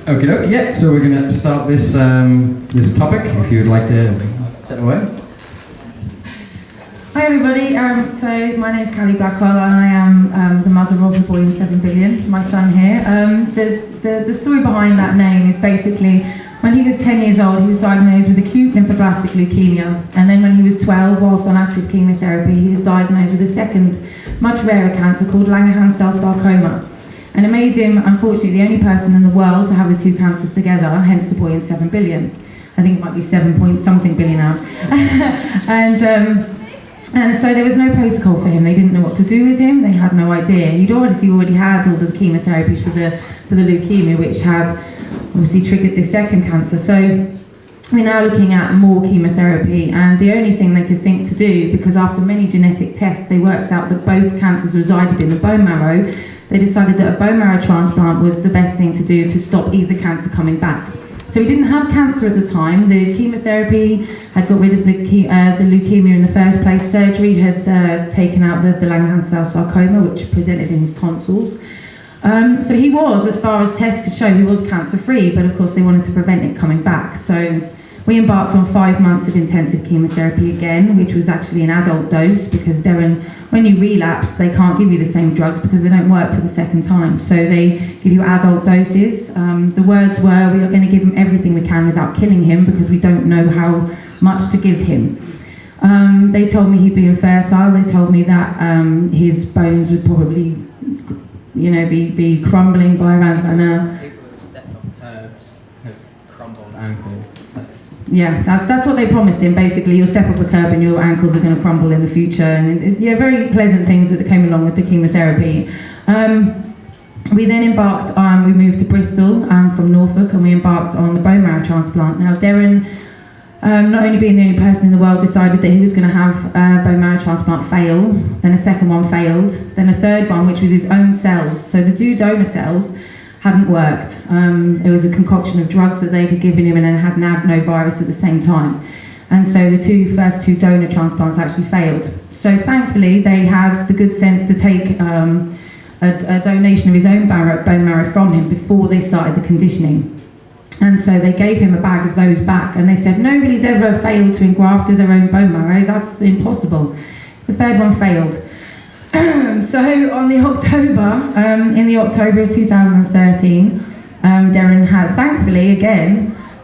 Okie doke, yeah, so we're going to start this this topic, if you would like to set away. Hi everybody, so my name is Callie Blackwell and I am the mother of the boy in 7 billion, my son here. The story behind that name is basically when he was 10 years old he was diagnosed with acute lymphoblastic leukemia, and then when he was 12, whilst on active chemotherapy, he was diagnosed with a second, much rarer cancer called Langerhans cell sarcoma. And it made him, unfortunately, the only person in the world to have the two cancers together, hence the boy in 7 billion. I think it might be 7 point something billion now. And so there was no protocol for him. They didn't know what to do with him. They had no idea. He'd already had all the chemotherapy for the leukemia, which had obviously triggered this second cancer. So we're now looking at more chemotherapy, and the only thing they could think to do, because after many genetic tests, they worked out that both cancers resided in the bone marrow. They decided that a bone marrow transplant was the best thing to do to stop either cancer coming back. So he didn't have cancer at the time. The chemotherapy had got rid of the leukemia in the first place. Surgery had taken out the Langerhans cell sarcoma, which presented in his tonsils. So he was, as far as tests could show, he was cancer-free, but of course they wanted to prevent it coming back. So we embarked on 5 months of intensive chemotherapy again, which was actually an adult dose, because Deryn, when you relapse, they can't give you the same drugs because they don't work for the second time. So they give you adult doses. The words were, we are going to give him everything we can without killing him because we don't know how much to give him. They told me he'd be infertile. They told me that his bones would probably, be crumbling by around about now. People who've stepped on curbs have crumbled ankles. Yeah, that's what they promised him. Basically, you'll step up a curb and your ankles are going to crumble in the future. And very pleasant things that came along with the chemotherapy. We then embarked on, we moved to Bristol from Norfolk, and we embarked on the bone marrow transplant. Now, Deryn, not only being the only person in the world, decided that he was going to have a bone marrow transplant fail, then a second one failed, then a third one, which was his own cells. So the two donor cells hadn't worked. It was a concoction of drugs that they'd given him and it had an adenovirus at the same time. And so the first two donor transplants actually failed. So thankfully they had the good sense to take a donation of his own bone marrow from him before they started the conditioning. And so they gave him a bag of those back, and they said, nobody's ever failed to engraft with their own bone marrow, that's impossible. The third one failed. So in the October of 2013, Deryn had,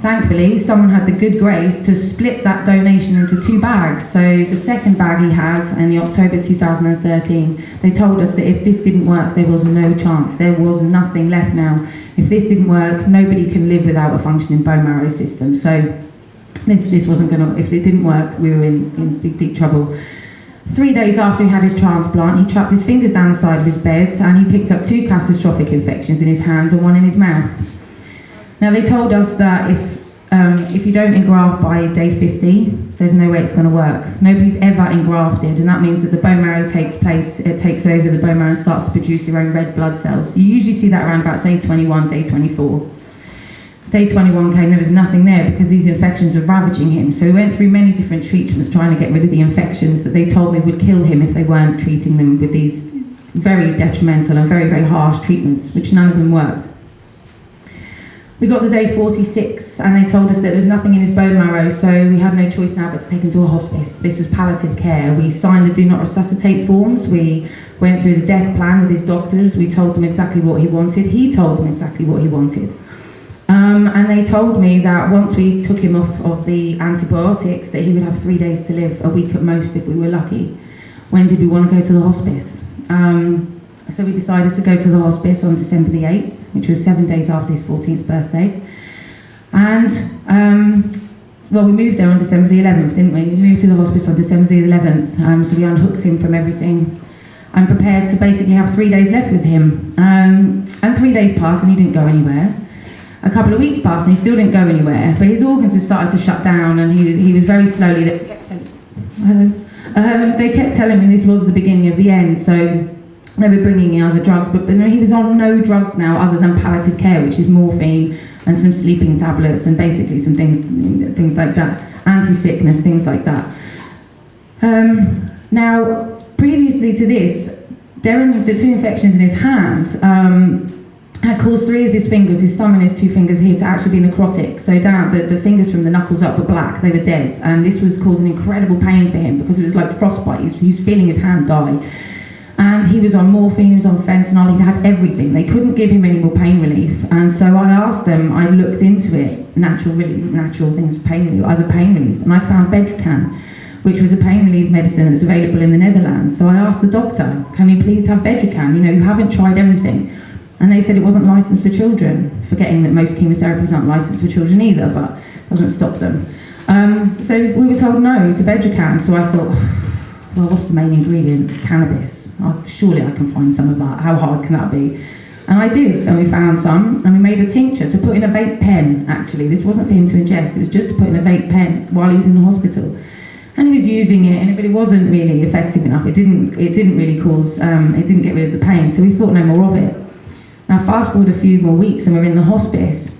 thankfully, someone had the good grace to split that donation into 2 bags. So the second bag he had in the October 2013, they told us that if this didn't work, there was no chance. There was nothing left now. If this didn't work, nobody can live without a functioning bone marrow system. So this wasn't going to, if it didn't work, we were in big, deep trouble. 3 days after he had his transplant, he trapped his fingers down the side of his bed and he picked up 2 catastrophic infections in his hands and 1 in his mouth. Now they told us that if you don't engraft by day 50, there's no way it's going to work. Nobody's ever engrafted, and that means that the bone marrow takes over the bone marrow and starts to produce your own red blood cells. You usually see that around about day 21, day 24. Day 21 came, there was nothing there because these infections were ravaging him. So we went through many different treatments trying to get rid of the infections that they told me would kill him if they weren't treating them with these very detrimental and very, very harsh treatments, which none of them worked. We got to day 46 and they told us that there was nothing in his bone marrow, so we had no choice now but to take him to a hospice. This was palliative care. We signed the do not resuscitate forms. We went through the death plan with his doctors. We told them exactly what he wanted. He told them exactly what he wanted. And they told me that once we took him off of the antibiotics, that he would have 3 days to live, a week at most if we were lucky. When did we want to go to the hospice? So we decided to go to the hospice on December the 8th, which was 7 days after his 14th birthday. And, we moved there on December the 11th, didn't we? We moved to the hospice on December the 11th, so we unhooked him from everything and prepared to basically have 3 days left with him. And 3 days passed and he didn't go anywhere. A couple of weeks passed and he still didn't go anywhere, but his organs had started to shut down and he was very slowly, they kept telling me this was the beginning of the end, so they were bringing in other drugs, but he was on no drugs now other than palliative care, which is morphine and some sleeping tablets and basically some things like that, anti-sickness, things like that. Now, previously to this, Deryn, the 2 infections in his hand, had caused 3 of his fingers, his thumb and his 2 fingers here, to actually be necrotic. So down, the fingers from the knuckles up were black, they were dead. And this was causing incredible pain for him because it was like frostbite. He was feeling his hand die. And he was on morphine, he was on fentanyl, he had everything. They couldn't give him any more pain relief. And so I asked them, I looked into it, natural things, pain relief, other pain reliefs, and I found Bedrocan, which was a pain relief medicine that was available in the Netherlands. So I asked the doctor, can we please have Bedrocan? You know, you haven't tried everything. And they said it wasn't licensed for children, forgetting that most chemotherapies aren't licensed for children either, but doesn't stop them. So we were told no to Bedrocan, so I thought, well, what's the main ingredient? Cannabis. Surely I can find some of that. How hard can that be? And I did, and we found some, and we made a tincture to put in a vape pen, actually. This wasn't for him to ingest, it was just to put in a vape pen while he was in the hospital. And he was using it, but it wasn't really effective enough. It didn't really cause, it didn't get rid of the pain, so we thought no more of it. Now fast forward a few more weeks and we're in the hospice.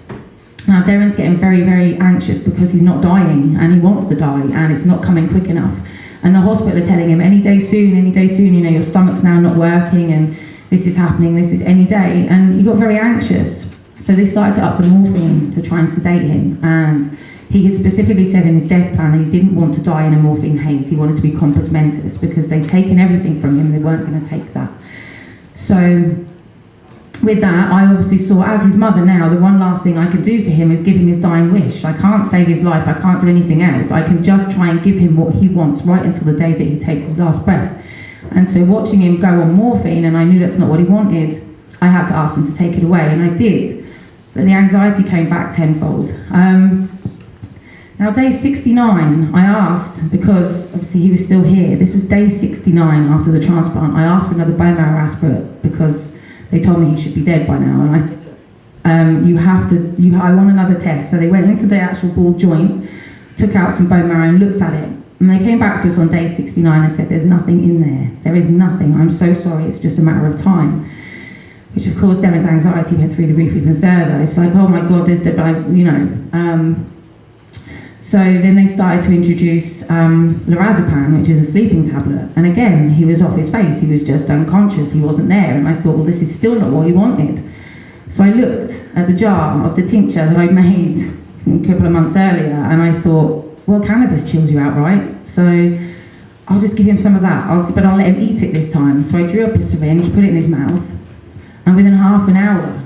Now Deryn's getting very, very anxious because he's not dying, and he wants to die, and it's not coming quick enough. And the hospital are telling him, any day soon, you know, your stomach's now not working, and this is happening, this is any day. And he got very anxious. So they started to up the morphine to try and sedate him. And he had specifically said in his death plan that he didn't want to die in a morphine haze. He wanted to be compos mentis because they'd taken everything from him. They weren't going to take that. So with that, I obviously saw, as his mother now, the one last thing I could do for him is give him his dying wish. I can't save his life, I can't do anything else. I can just try and give him what he wants right until the day that he takes his last breath. And so watching him go on morphine, and I knew that's not what he wanted, I had to ask him to take it away, and I did. But the anxiety came back tenfold. Now day 69, I asked, because obviously he was still here, this was day 69 after the transplant, I asked for another bone marrow aspirate because they told me he should be dead by now, and I said, I want another test. So they went into the actual ball joint, took out some bone marrow and looked at it. And they came back to us on day 69 and said, there's nothing in there. There is nothing. I'm so sorry, it's just a matter of time. Which of course, Deryn's anxiety went through the roof even further. It's like, oh my God, there's the, you know. So then they started to introduce lorazepam, which is a sleeping tablet. And again, he was off his face. He was just unconscious. He wasn't there. And I thought, well, this is still not what he wanted. So I looked at the jar of the tincture that I'd made a couple of months earlier, and I thought, well, cannabis chills you out, right? So I'll just give him some of that, but I'll let him eat it this time. So I drew up a syringe, put it in his mouth, and within half an hour,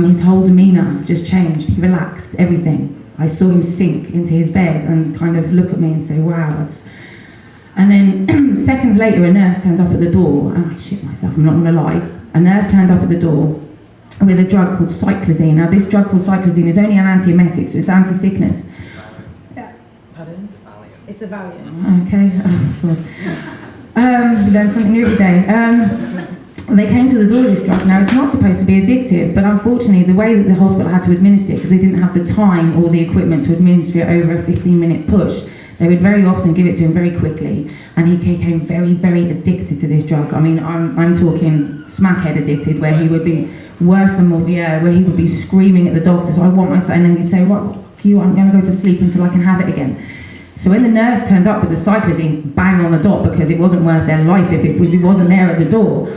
his whole demeanour just changed. He relaxed, everything. I saw him sink into his bed and kind of look at me and say, wow, that's... And then seconds later, a nurse turned up at the door, and I shit myself, I'm not going to lie. A nurse turned up at the door with a drug called cyclazine. Now, this drug called cyclazine is only an antiemetic, so it's anti-sickness. Pardon? It's a Valium. Okay. Oh, God. You learn something new every day. They came to the door with this drug. Now, it's not supposed to be addictive, but unfortunately, the way that the hospital had to administer it, because they didn't have the time or the equipment to administer it over a 15-minute push, they would very often give it to him very quickly, and he became very, very addicted to this drug. I mean, I'm talking smackhead addicted, where he would be worse than Morbier, where he would be screaming at the doctors, I want my son, and then he'd say, what, you, I'm going to go to sleep until I can have it again. So when the nurse turned up with the cyclazine, bang on the dot, because it wasn't worth their life if it wasn't there at the door.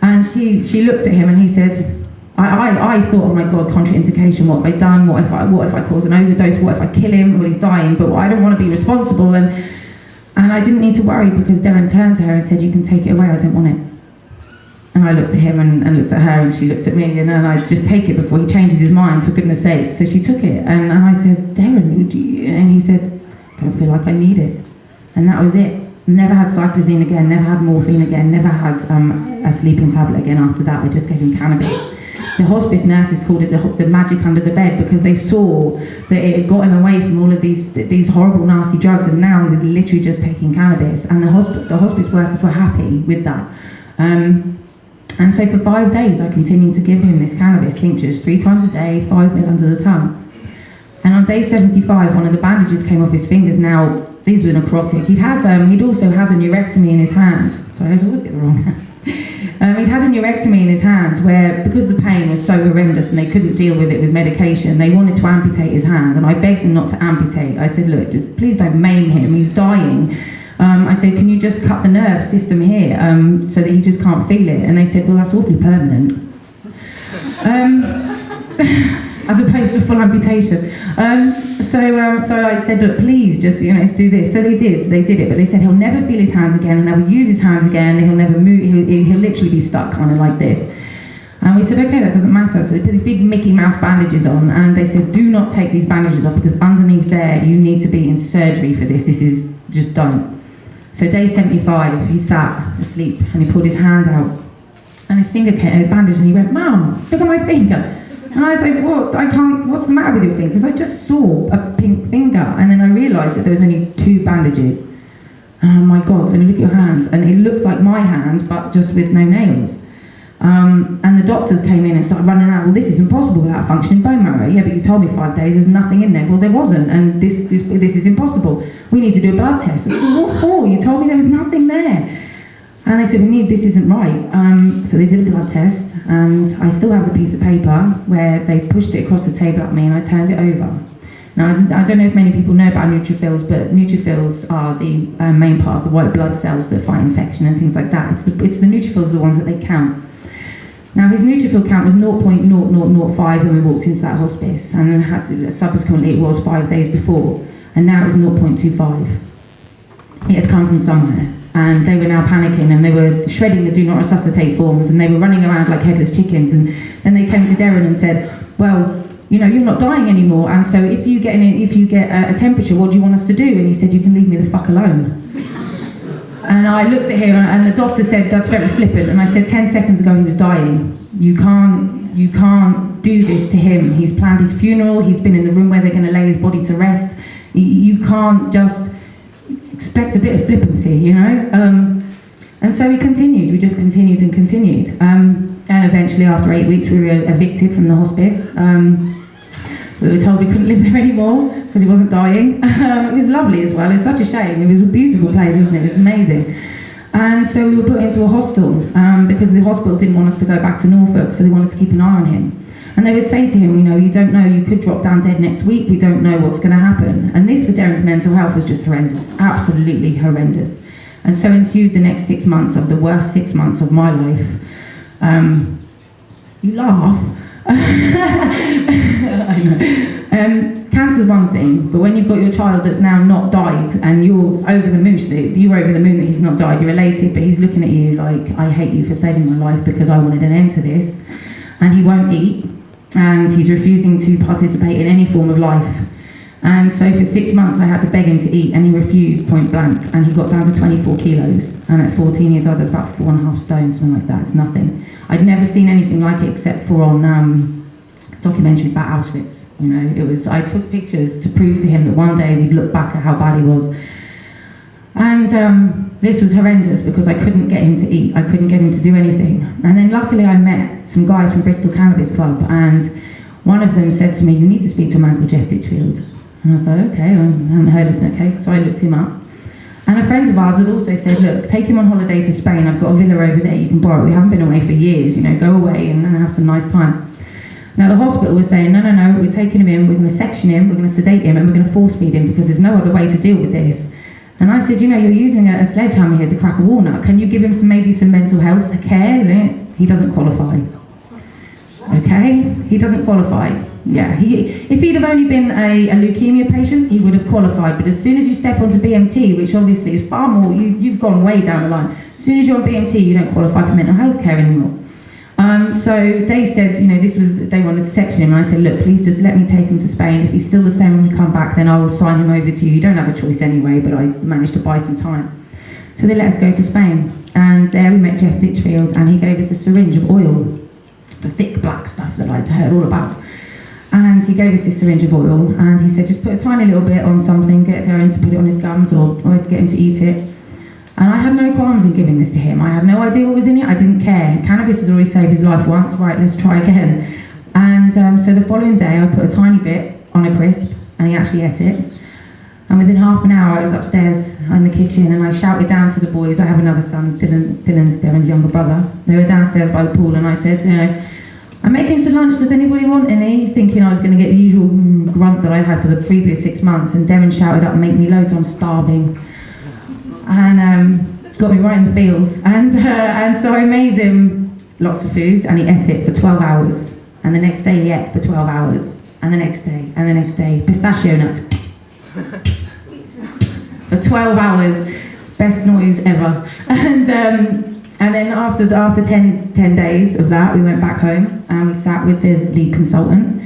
And she looked at him and he said, I thought, oh my God, contraindication, what have I done? What if I cause an overdose? What if I kill him? Well, he's dying, but I don't want to be responsible. And I didn't need to worry because Deryn turned to her and said, you can take it away, I don't want it. And I looked at him and looked at her, and she looked at me, and then I just take it before he changes his mind, for goodness sake. So she took it, and I said, Deryn, would you? And he said, don't feel like I need it. And that was it. Never had cyclazine again, never had morphine again, never had a sleeping tablet again after that. I just gave him cannabis. The hospice nurses called it the magic under the bed, because they saw that it had got him away from all of these horrible, nasty drugs, and now he was literally just taking cannabis. And the hospice workers were happy with that. And so for 5 days, I continued to give him this cannabis tinctures 3 times a day, 5 ml under the tongue. And on day 75, one of the bandages came off his fingers. Now, these were necrotic. He'd also had a neurectomy in his hand. So I always get the wrong hand. He'd had a neurectomy in his hand where, because the pain was so horrendous and they couldn't deal with it with medication, they wanted to amputate his hand, and I begged them not to amputate. I said, look, just, please don't maim him, he's dying. I said, can you just cut the nerve system here so that he just can't feel it? And they said, well, that's awfully permanent. As opposed to full amputation. So I said, look, please, just, let's do this. So they did it, but they said he'll never feel his hands again, he'll never use his hands again, he'll never move, he'll literally be stuck kind of like this. And we said, okay, that doesn't matter. So they put these big Mickey Mouse bandages on, and they said, do not take these bandages off, because underneath there, you need to be in surgery for this. This is, just don't. So day 75, he sat asleep, and he pulled his hand out, and his finger came, his bandage, and he went, Mum, look at my finger. And I was like, what? What's the matter with your finger? Because I just saw a pink finger, and then I realised that there was only 2 bandages. And oh my God, let me look at your hands. And it looked like my hand, but just with no nails. And the doctors came in and started running around, well, this is impossible without a functioning bone marrow. Yeah, but you told me 5 days, there's nothing in there. Well, there wasn't, and this is impossible. We need to do a blood test. I said, well, what for? You told me there was nothing there. And they said, this isn't right. So they did a blood test, and I still have the piece of paper where they pushed it across the table at me, and I turned it over. Now, I don't know if many people know about neutrophils, but neutrophils are the main part of the white blood cells that fight infection and things like that. It's the neutrophils, the ones that they count. Now, his neutrophil count was 0.0005 when we walked into that hospice, and then subsequently it was 5 days before, and now it was 0.25. It had come from somewhere. And they were now panicking, and they were shredding the do not resuscitate forms, and they were running around like headless chickens. And then they came to Deryn and said, well, you're not dying anymore, and so if you get a temperature, what do you want us to do? And he said, you can leave me the fuck alone. And I looked at him, and the doctor said, that's very flippant. And I said, 10 seconds ago he was dying. You can't do this to him. He's planned his funeral, he's been in the room where they're going to lay his body to rest. You can't just expect a bit of flippancy, and so we just continued and continued, and eventually after 8 weeks we were evicted from the hospice. We were told we couldn't live there anymore because he wasn't dying. It was lovely as well. It's such a shame. It was a beautiful place, wasn't it? It was amazing. And so we were put into a hostel because the hospital didn't want us to go back to Norfolk, so they wanted to keep an eye on him. And they would say to him, you don't know, you could drop down dead next week, we don't know what's going to happen. And this for Deryn's mental health was just horrendous, absolutely horrendous. And so ensued the next 6 months of the worst 6 months of my life. You laugh. I know. Cancer's one thing, but when you've got your child that's now not died, and you're over the moon that he's not died, you're elated, but he's looking at you like, I hate you for saving my life because I wanted an end to this. And he won't eat, and he's refusing to participate in any form of life. And so for 6 months I had to beg him to eat, and he refused point blank, and he got down to 24 kilos, and at 14 years old I was about 4.5 stone, something like that. It's nothing. I'd never seen anything like it except for on documentaries about Auschwitz. I took pictures to prove to him that one day we'd look back at how bad he was. And this was horrendous because I couldn't get him to eat, I couldn't get him to do anything. And then luckily I met some guys from Bristol Cannabis Club, and one of them said to me, you need to speak to a man called Jeff Ditchfield. And I was like, okay, I haven't heard of it, okay. So I looked him up. And a friend of ours had also said, look, take him on holiday to Spain, I've got a villa over there you can borrow, we haven't been away for years, go away and have some nice time. Now the hospital was saying, no, we're taking him in, we're going to section him, we're going to sedate him, and we're going to force feed him because there's no other way to deal with this. And I said, you're using a sledgehammer here to crack a walnut. Can you give him maybe some mental health care? He doesn't qualify. Okay? He doesn't qualify. Yeah. If he'd have only been a leukemia patient, he would have qualified. But as soon as you step onto BMT, which obviously is far more, you've gone way down the line. As soon as you're on BMT, you don't qualify for mental health care anymore. So they said, they wanted to section him, and I said, look, please just let me take him to Spain. If he's still the same when you come back, then I will sign him over to you. You don't have a choice anyway, but I managed to buy some time. So they let us go to Spain, and there we met Jeff Ditchfield, and he gave us a syringe of oil, the thick black stuff that I'd heard all about. And he gave us this syringe of oil, and he said, just put a tiny little bit on something, get Deryn to put it on his gums, or get him to eat it. And I had no qualms in giving this to him. I had no idea what was in it. I didn't care. Cannabis has already saved his life once. Right, let's try again. And so the following day, I put a tiny bit on a crisp, and he actually ate it. And within half an hour, I was upstairs in the kitchen, and I shouted down to the boys. I have another son, Dylan's Deryn's younger brother. They were downstairs by the pool, and I said, I'm making some lunch. Does anybody want any? Thinking I was going to get the usual grunt that I had for the previous 6 months. And Deryn shouted up, make me loads, I'm starving. And got me right in the feels, and so I made him lots of food, and he ate it for 12 hours, And the next day he ate for 12 hours. And the next day, and the next day, pistachio nuts. For 12 hours, best noise ever. And then after 10 days of that, we went back home and we sat with the lead consultant,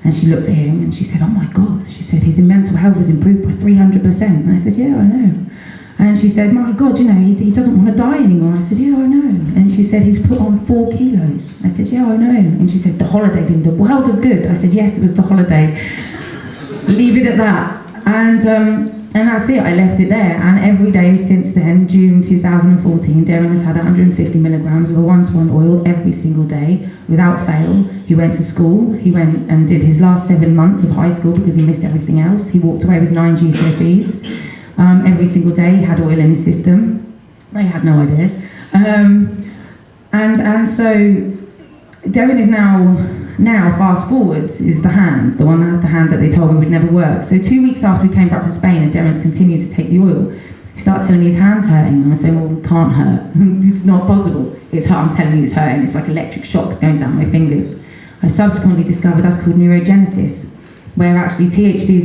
and she looked at him and she said, "Oh my God," she said, "his mental health has improved by 300%. And I said, "Yeah, I know." And she said, "My God, you know, he doesn't want to die anymore." I said, "Yeah, I know." And she said, "He's put on 4 kilos. I said, "Yeah, I know." And she said, "The holiday did him the world of good." I said, "Yes, it was the holiday." Leave it at that. And that's it, I left it there. And every day since then, June 2014, Deryn has had 150 milligrams of a 1-to-1 oil every single day, without fail. He went to school, he went and did his last 7 months of high school because he missed everything else. He walked away with 9 GCSEs. Every single day he had oil in his system. They had no idea. And so Deryn is now fast forwards, is the hand, the one that had the hand that they told me would never work. So 2 weeks after we came back from Spain and Deryn's continued to take the oil, he starts telling me his hand's hurting, and I say, "Well, it can't hurt. It's not possible. It's hurt. I'm telling you it's hurting. It's like electric shocks going down my fingers." I subsequently discovered that's called Neurogenesis, where actually THC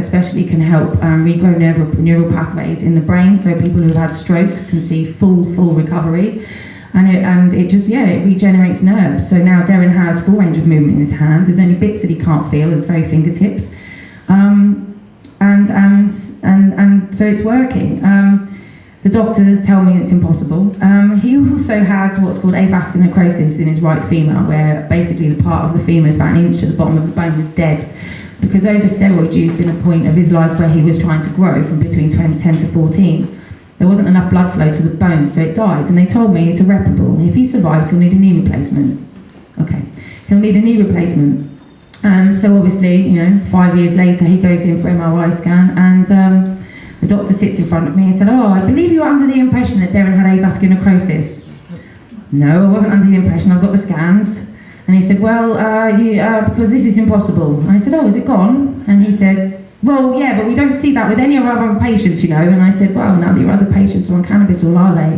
especially can help regrow neural pathways in the brain, so people who've had strokes can see full recovery. And it just, it regenerates nerves. So now Deryn has full range of movement in his hand. There's only bits that he can't feel, his very fingertips. And so it's working. The doctors tell me it's impossible. He also had what's called avascular necrosis in his right femur, where basically the part of the femur is about 1 inch at the bottom of the bone was dead, because over steroid use in a point of his life where he was trying to grow from between 10 to 14. There wasn't enough blood flow to the bone, so it died. And they told me it's irreparable. If he survives, he'll need a knee replacement. Okay, he'll need a knee replacement. So obviously, 5 years later, he goes in for MRI scan, and the doctor sits in front of me and said, "Oh, I believe you were under the impression that Deryn had avascular necrosis." No, I wasn't under the impression. I've got the scans. And he said, "Well, because this is impossible." And I said, "Oh, is it gone?" And he said, "Well, yeah, but we don't see that with any of our other patients, And I said, "Well, none of your other patients are on cannabis, or are they?"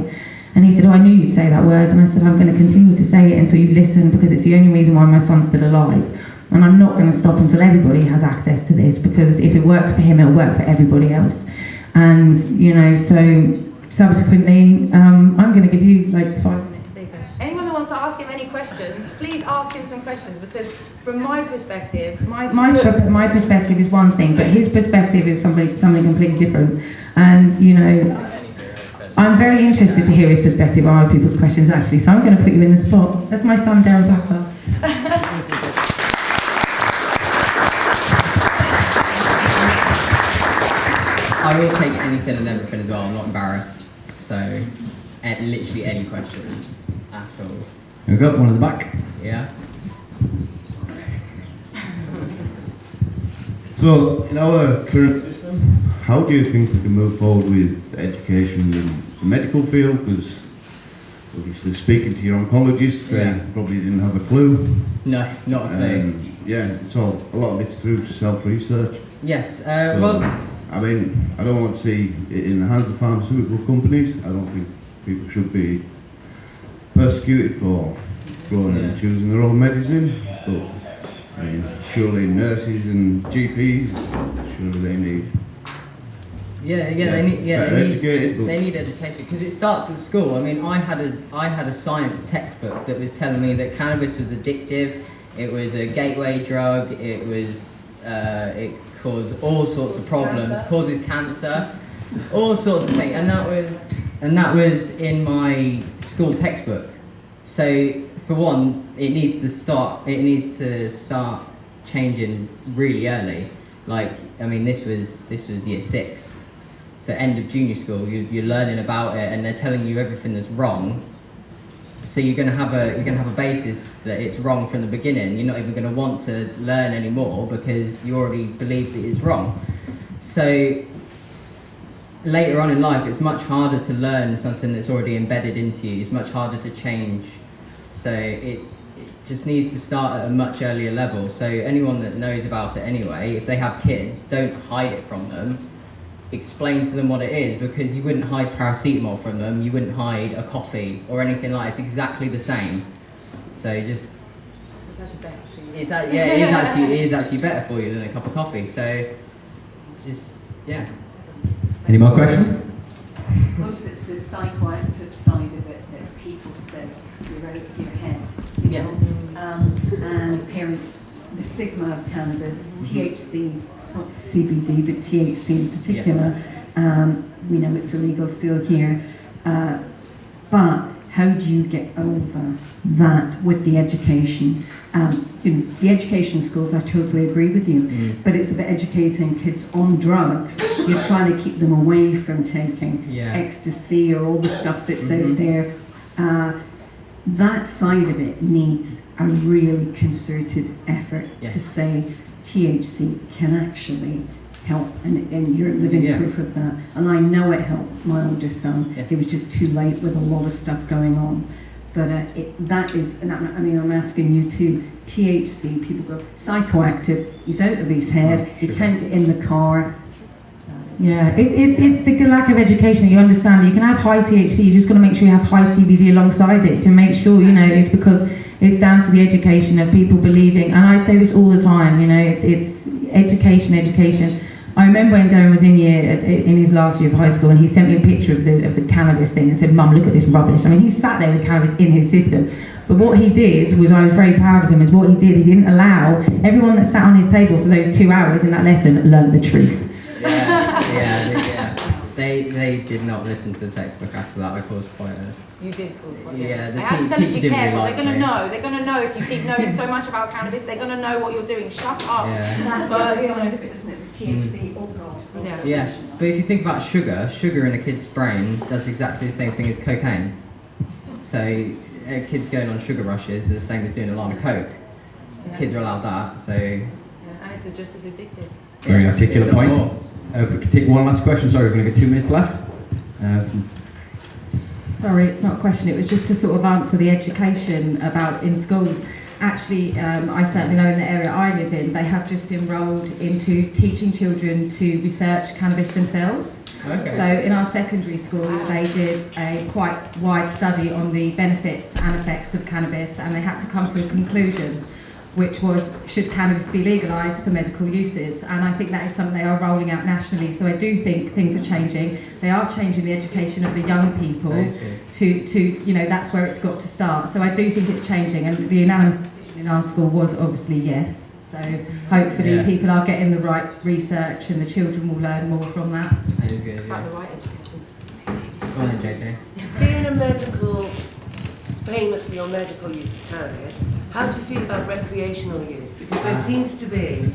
And he said, "Oh, I knew you'd say that word." And I said, "I'm going to continue to say it until you listen, because it's the only reason why my son's still alive. And I'm not going to stop until everybody has access to this, because if it works for him, it'll work for everybody else." And, so subsequently, I'm going to give you 5 minutes. Anyone that wants to ask him any questions, please ask him some questions, because from my perspective, my perspective is one thing, but his perspective is something completely different. And, I'm very interested to hear his perspective on other people's questions, actually, so I'm going to put you in the spot. That's my son, Deryn Blackwell. I will take anything and everything as well, I'm not embarrassed. So, literally any questions at all. We've got one at the back. Yeah? So, in our current system, how do you think we can move forward with education in the medical field? Because obviously speaking to your oncologists, they probably didn't have a clue. No, not a clue. It's all, a lot of it's through self-research. Yes, I mean, I don't want to see it in the hands of pharmaceutical companies. I don't think people should be persecuted for growing and choosing their own medicine. But I mean, surely nurses and GPs, surely they need. They need education, because it starts at school. I mean, I had a science textbook that was telling me that cannabis was addictive. It was a gateway drug. It caused all sorts of problems. Causes cancer, all sorts of things, and that was in my school textbook. So for one, it needs to start changing really early. This was year 6. So end of junior school, you're learning about it, and they're telling you everything that's wrong. So you're gonna have a basis that it's wrong from the beginning. You're not even gonna want to learn anymore because you already believe that it's wrong. So later on in life, it's much harder to learn something that's already embedded into you. It's much harder to change. So it just needs to start at a much earlier level. So anyone that knows about it anyway, if they have kids, don't hide it from them. Explain to them what it is, because you wouldn't hide paracetamol from them, you wouldn't hide a coffee or anything like that. It's exactly the same. So just It's actually better for you. It is actually better for you than a cup of coffee. So it's just Any more questions? I suppose it's the psychoactive side of it that people say you're out of your head, you know? And parents, the stigma of cannabis, THC, not CBD, but THC in particular. We know it's illegal still here, but how do you get over that with the education? The education schools, I totally agree with you, but it's about educating kids on drugs. You're trying to keep them away from taking ecstasy or all the stuff that's out there. That side of it needs a really concerted effort to say THC can actually help, and you're living proof of that. And I know it helped my older son. It was just too late with a lot of stuff going on. But that is, and I'm asking you too, THC, people go, psychoactive, he's out of his head, he can't get in the car. Yeah, it's the lack of education. You understand, you can have high THC, you just got to make sure you have high CBD alongside it to make sure, it's because it's down to the education of people believing, and I say this all the time, it's education. I remember when Deryn was in his last year of high school, and he sent me a picture of the cannabis thing and said, "Mum, look at this rubbish." I mean, he sat there with cannabis in his system. But what he did was, I was very proud of him, is what he did, he didn't allow everyone that sat on his table for those 2 hours in that lesson learned the truth. They did not listen to the textbook after that. I caused quite a... You did cause quite the I have to tell you to be careful. Really They're going to know. They're going to know if you keep knowing so much about cannabis. They're going to know what you're doing. Shut up. That's the other side of it, isn't it? With THC, oh God. Yeah, but if you think about sugar in a kid's brain does exactly the same thing as cocaine. So kids going on sugar rushes are the same as doing a line of coke. Kids are allowed that, so... Yeah, and it's just as addictive. Very articulate point. If we could take one last question, sorry, we're going to get 2 minutes left. Sorry, it's not a question, it was just to sort of answer the education about in schools. Actually, I certainly know in the area I live in, they have just enrolled into teaching children to research cannabis themselves. Okay. So in our secondary school, they did a quite wide study on the benefits and effects of cannabis, and they had to come to a conclusion, which was, should cannabis be legalised for medical uses? And I think that is something they are rolling out nationally. So I do think things are changing. They are changing the education of the young people to that's where it's got to start. So I do think it's changing, and the unanimous decision in our school was obviously yes. So hopefully people are getting the right research and the children will learn more from that. That is good, About the right education. Go on then, JJ. Being famous for your medical use of cannabis, how do you feel about recreational use? Because there seems to be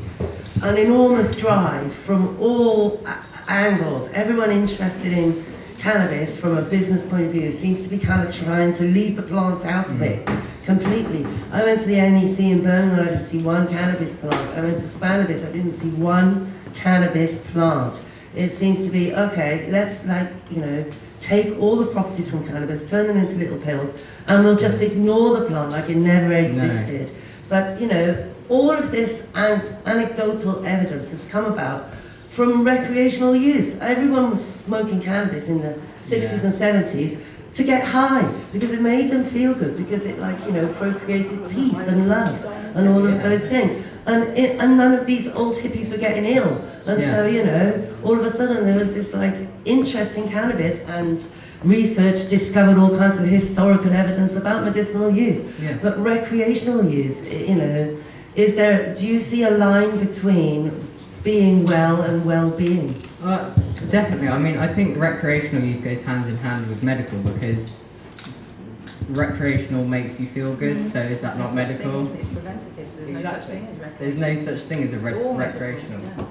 an enormous drive from all angles. Everyone interested in cannabis from a business point of view seems to be kind of trying to leave the plant out of it completely. I went to the NEC in Birmingham, I didn't see one cannabis plant. I went to Cannabis, I didn't see one cannabis plant. It seems to be, okay, let's take all the properties from cannabis, turn them into little pills, and we'll just ignore the plant like it never existed. No. But all of this anecdotal evidence has come about from recreational use. Everyone was smoking cannabis in the 60s and 70s to get high, because it made them feel good, because it procreated peace and love and all of those things. And none of these old hippies were getting ill. And so, all of a sudden there was this interest in cannabis, and research discovered all kinds of historical evidence about medicinal use. Yeah. But recreational use, do you see a line between being well and well-being? Definitely. I mean, I think recreational use goes hand in hand with medical, because recreational makes you feel good, so is that not medical? It's preventative, so there's no such thing as recreational. There's no such thing as a recreational.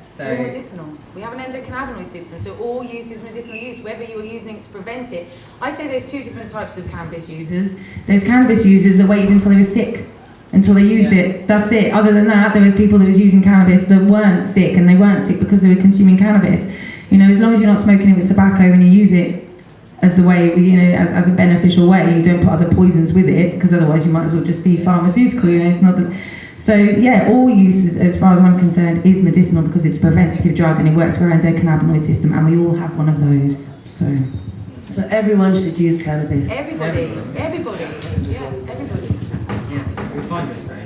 So it's all medicinal. We have an endocannabinoid system, so all use is medicinal use, whether you are using it to prevent it. I say there's two different types of cannabis users. There's cannabis users that waited until they were sick, until they used it. That's it. Other than that, there was people that was using cannabis that weren't sick, and they weren't sick because they were consuming cannabis. As long as you're not smoking it with tobacco and you use it as the way, as a beneficial way, you don't put other poisons with it, because otherwise you might as well just be pharmaceutical. It's not that. So all use, as far as I'm concerned, is medicinal, because it's a preventative drug and it works for our endocannabinoid system, and we all have one of those. So everyone should use cannabis. Everybody. Yeah, everybody. Yeah, you'll find this, right?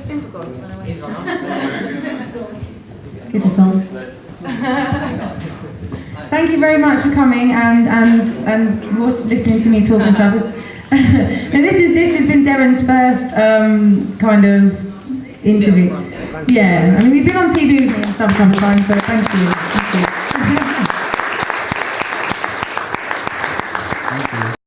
simple God. Do you want to wait? Kiss us on. Thank you very much for coming and listening to me talk and stuff. And this has been Deryn's first kind of interview. Yeah, I mean he's been on TV with me and stuff a couple of times, but thank you. Thank you.